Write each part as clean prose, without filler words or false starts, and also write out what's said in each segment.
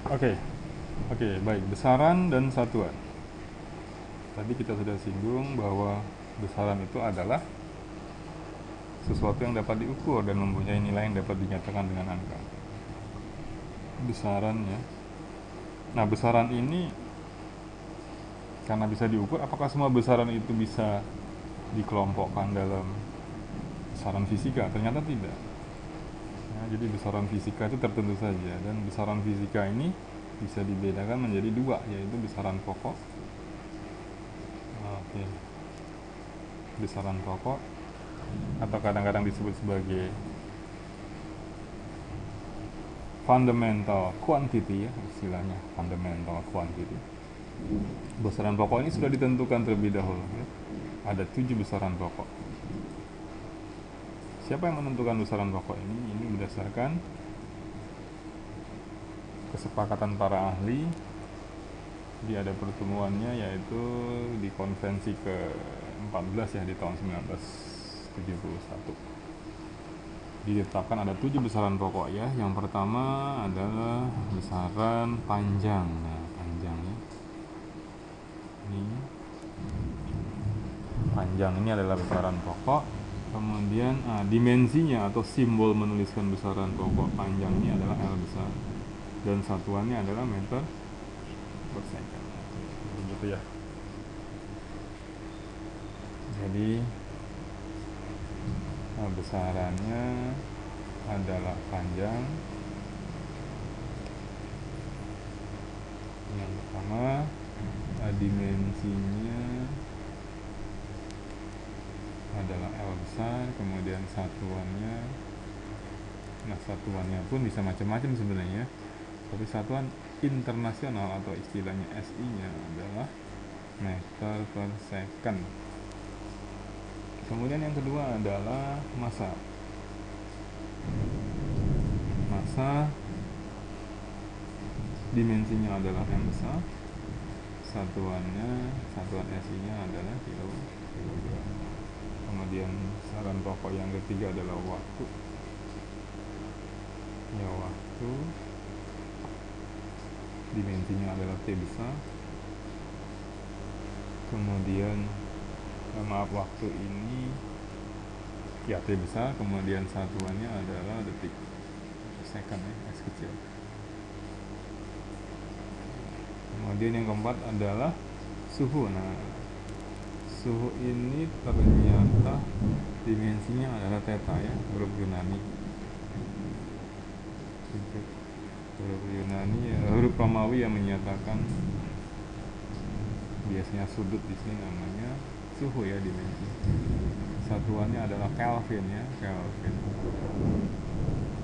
Oke, oke, baik. Besaran dan satuan. Tadi kita sudah singgung bahwa besaran itu adalah sesuatu yang dapat diukur dan mempunyai nilai yang dapat dinyatakan dengan angka. Besaran ya. Nah, besaran ini karena bisa diukur, apakah semua besaran itu bisa dikelompokkan dalam besaran fisika? Ternyata tidak. Ya, jadi besaran fisika itu tertentu saja, dan besaran fisika ini bisa dibedakan menjadi dua, yaitu besaran pokok. Oke, besaran pokok atau kadang-kadang disebut sebagai fundamental quantity, ya istilahnya fundamental quantity. Besaran pokok ini sudah ditentukan terlebih dahulu, ya. Ada 7 besaran pokok. Siapa yang menentukan besaran pokok ini? Ini berdasarkan kesepakatan para ahli. Jadi ada pertemuannya, yaitu di konvensi ke-14 ya, di tahun 1971. Ditetapkan ada 7 besaran pokok ya. Yang pertama adalah besaran panjang. Nah, panjang ya. Ini panjang ini adalah besaran pokok. Kemudian dimensinya atau simbol menuliskan besaran pokok panjang ini adalah L besar, dan satuannya adalah meter per second. Begitu ya. Jadi besarannya adalah panjang. Yang pertama, dimensinya adalah L besar, kemudian satuannya, nah satuannya pun bisa macam-macam sebenarnya, tapi satuan internasional atau istilahnya SI-nya adalah meter per second. Kemudian yang kedua adalah massa. Massa dimensinya adalah M besar, satuan SI-nya adalah kilogram. Kemudian besaran pokok yang ketiga adalah waktu. Ya, waktu dimensinya adalah T besar. Kemudian waktu ini ya T besar, kemudian satuannya adalah detik, second ya, S kecil. Kemudian yang keempat adalah suhu. Nah, suhu ini ternyata dimensinya adalah theta ya, huruf Yunani. Huruf Yunani ya, huruf Romawi yang menyatakan biasanya sudut di sini namanya suhu ya, dimensi. Satuannya adalah Kelvin ya, Kelvin.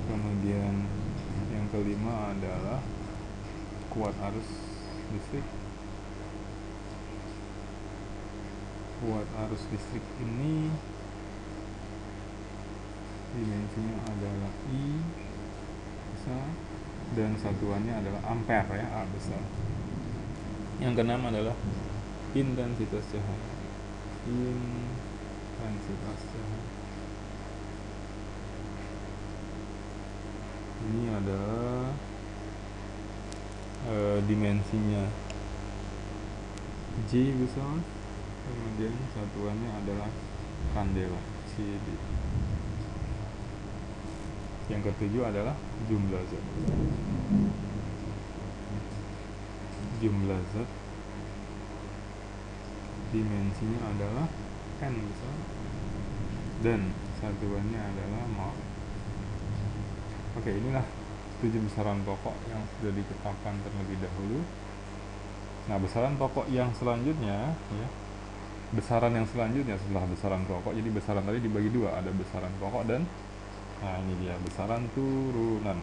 Kemudian yang kelima adalah kuat arus listrik. Kuat arus listrik ini dimensinya adalah I besar, dan satuannya adalah ampere ya, A besar. Yang keenam adalah intensitas cahaya. Intensitas cahaya ini adalah dimensinya J besar, kemudian satuannya adalah kandela, CD. Yang ketujuh adalah jumlah zat. Jumlah zat dimensinya adalah N besar, dan satuannya adalah mol. Oke, inilah 7 besaran pokok yang sudah ditetapkan terlebih dahulu. Nah, besaran pokok yang selanjutnya ya, besaran yang selanjutnya setelah besaran pokok, jadi besaran tadi dibagi dua, ada besaran pokok dan nah ini dia besaran turunan.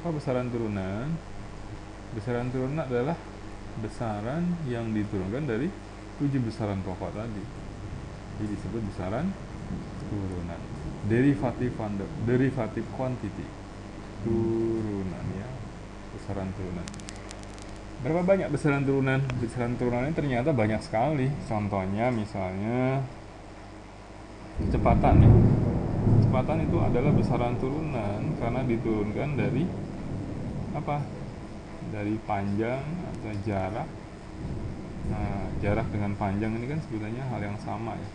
Apa besaran turunan? Besaran turunan adalah besaran yang diturunkan dari 7 besaran pokok tadi, jadi disebut besaran turunan. Derivatif quantity, turunan ya, besaran turunan. Berapa banyak besaran turunan? Besaran turunan ini ternyata banyak sekali. Contohnya misalnya kecepatan ya. Kecepatan itu adalah besaran turunan karena diturunkan dari apa? dari panjang atau jarak. Nah, jarak dengan panjang ini kan sebenarnya hal yang sama ya,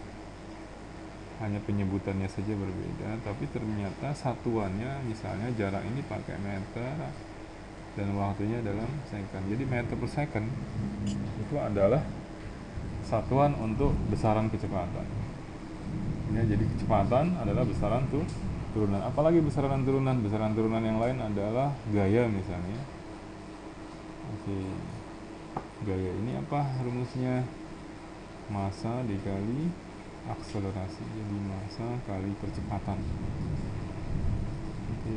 hanya penyebutannya saja berbeda, tapi ternyata satuannya misalnya jarak ini pakai meter dan waktunya dalam second. Jadi meter per second itu adalah satuan untuk besaran kecepatan ya. Jadi kecepatan adalah besaran turunan. Apalagi besaran turunan yang lain adalah gaya misalnya. Oke, gaya ini apa rumusnya? Massa dikali akselerasi, jadi massa kali percepatan. Oke,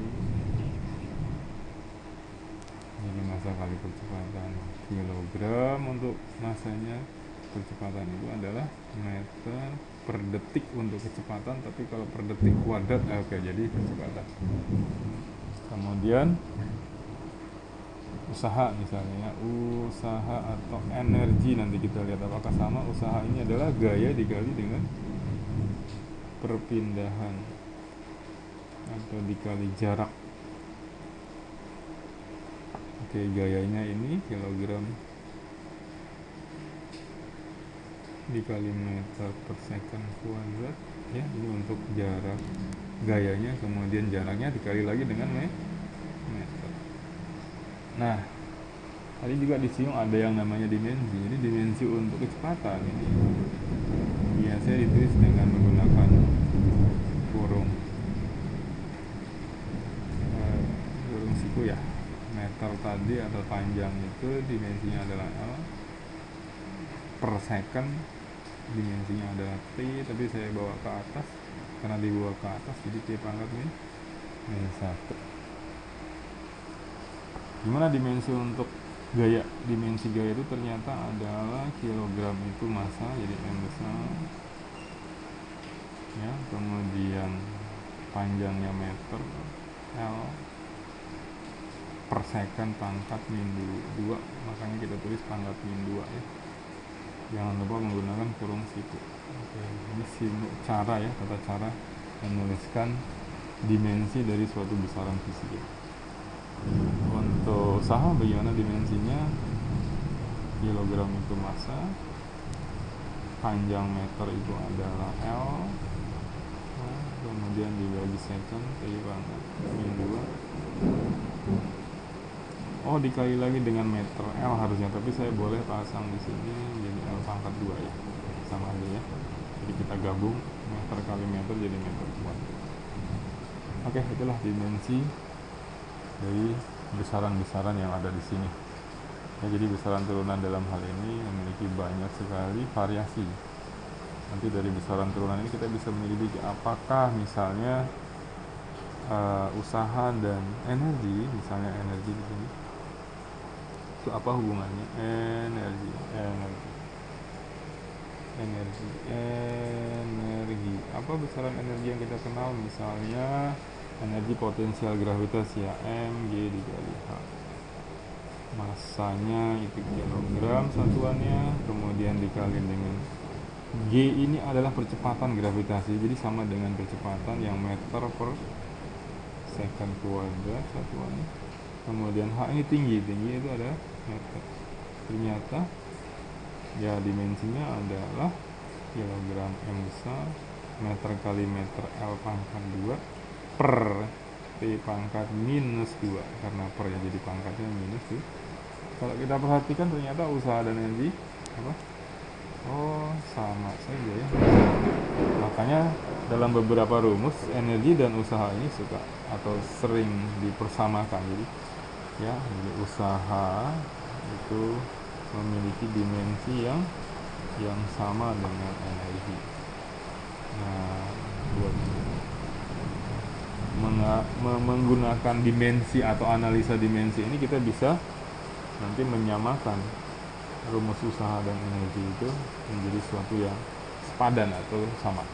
jadi massa kali percepatan. Kilogram untuk massanya, percepatan itu adalah meter per detik untuk kecepatan, tapi kalau per detik kuadrat oke, jadi kecepatan. Kemudian usaha misalnya, usaha atau energi, nanti kita lihat apakah sama. Usaha ini adalah gaya dikali dengan perpindahan atau dikali jarak. Oke, gayanya ini kilogram dikali meter per second kuadrat ya, ini untuk jarak gayanya, kemudian jaraknya dikali lagi dengan meter. Nah, tadi juga disinggung ada yang namanya dimensi. Jadi dimensi untuk kecepatan ini biasanya ditulis dengan menggunakan kurung siku ya. Meter tadi atau panjang itu dimensinya adalah L, per second dimensinya adalah T, tapi saya bawa ke atas karena dibawa ke atas jadi T pangkat min 1. Gimana dimensi untuk gaya? Dimensi gaya itu ternyata adalah kilogram itu massa, jadi M besar ya, kemudian panjangnya meter L, per second pangkat min 2, makanya kita tulis pangkat min 2 ya. Jangan lupa menggunakan kurung siku. Oke, ini cara ya, tata cara menuliskan dimensi dari suatu besaran fisika. Untuk usaha bagaimana dimensinya? Kilogram itu massa, panjang meter itu adalah L, kemudian dibagi second T pangkat min 2. Oh, dikali lagi dengan meter L harusnya, tapi saya boleh pasang di sini jadi L pangkat 2 ya, sama aja ya. Jadi kita gabung meter kali meter jadi meter kuadrat. Oke, itulah dimensi dari besaran-besaran yang ada di sini. Ya, jadi besaran turunan dalam hal ini memiliki banyak sekali variasi. Nanti dari besaran turunan ini kita bisa menyelidiki apakah misalnya usaha dan energi, misalnya energi di sini itu apa hubungannya? Energi apa besaran energi yang kita kenal? Misalnya energi potensial gravitasi ya, mg dikali h, massanya itu kilogram satuannya, kemudian dikali dengan g ini adalah percepatan gravitasi, jadi sama dengan percepatan yang meter per second kuadrat satuannya, kemudian h ini tinggi itu ada meter. Ternyata ya dimensinya adalah kilogram M besar, meter kali meter L pangkat 2 per T pangkat minus 2, karena per ya jadi pangkatnya minus tuh. Kalau kita perhatikan ternyata usaha dan energi apa? Oh, sama saja ya. Makanya dalam beberapa rumus energi dan usaha ini suka atau sering dipersamakan. Jadi ya, jadi usaha itu memiliki dimensi yang sama dengan energi. Nah, buat menggunakan dimensi atau analisa dimensi ini kita bisa nanti menyamakan rumus usaha dan energi itu menjadi suatu yang sepadan atau sama.